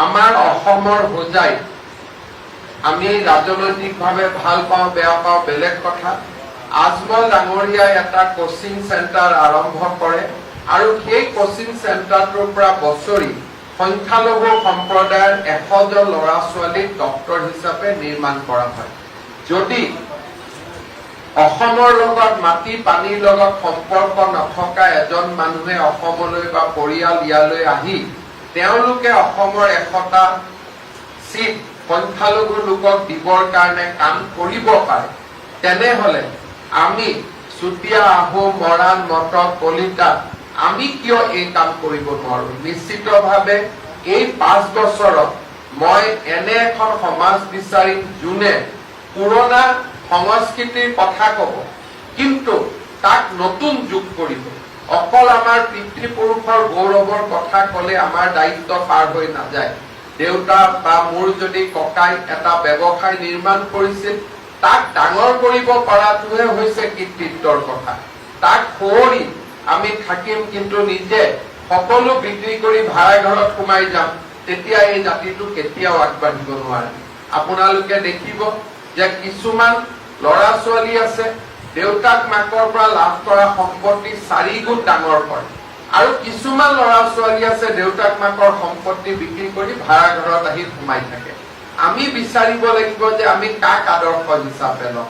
আমাৰ অসমৰ হোজাই আমি ৰাজনৈতিকভাৱে ভাল পাওঁ বেয়া পাওঁ বেলেগ কথা। আজমল ডাঙৰীয়াই এটা কোচিং চেণ্টাৰ আৰম্ভ কৰে আৰু সেই কোচিং চেণ্টাৰটোৰ পৰা বছৰি সংখ্যালঘু সম্প্ৰদায়ৰ 100 জন ল'ৰা ছোৱালীক ডক্টৰ হিচাপে নিৰ্মাণ কৰা হয়। যদি অসমৰ লগত মাটি পানীৰ লগত সম্পৰ্ক নথকা এজন মানুহে অসমলৈ বা পৰিয়াল ইয়ালৈ আহি তেওঁলোকে অসমৰ 100টা চিট সংখ্যালঘু লোকক দিবৰ কাৰণে কাম কৰিব পাৰে, তেনেহলে আমি চুতীয়া আহোম মৰাণ মটক কলিতা আমি কিয় এই কাম কৰিব নোৱাৰো? নিশ্চিতভাৱে এই 5 বছৰত মই এনে এখন সমাজ বিচাৰিম যোনে পুৰণা সংস্কৃতিৰ কথা কব কিন্তু তাক নতুন যুগ কৰিব। অকল আমাৰ পিতৃপুৰুষৰ গৌৰৱৰ কথা কলে আমাৰ দায়িত্ব পাৰ হৈ নাযায়। দেউতা বা মোৰ যদি ককাই এটা ব্যৱসায় নিৰ্মাণ কৰিছিল তাক ডাঙৰ কৰিব পৰাটোহে হৈছে কৃতিত্বৰ কথা। তাক শুৱৰি আমি থাকিম কিন্তু নিজে সকলো বিক্ৰী কৰি ভাড়া ঘৰত সোমাই যাম, তেতিয়া এই জাতিটো কেতিয়াও আগবাঢ়িব নোৱাৰে। আপোনালোকে দেখিব যে কিছুমান ল'ৰা ছোৱালী আছে দেউতাক মাকৰ পৰা লাভ কৰা সম্পত্তি 4 গুণ ডাঙৰ কৰে আৰু কিছুমান ল'ৰা ছোৱালী আছে দেউতাক মাকৰ সম্পত্তি বিক্ৰী কৰি ভাড়া ঘৰত আহি সোমাই থাকে। আমি বিচাৰিব লাগিব যে আমি কাক আদৰ্শ হিচাপে লওঁ।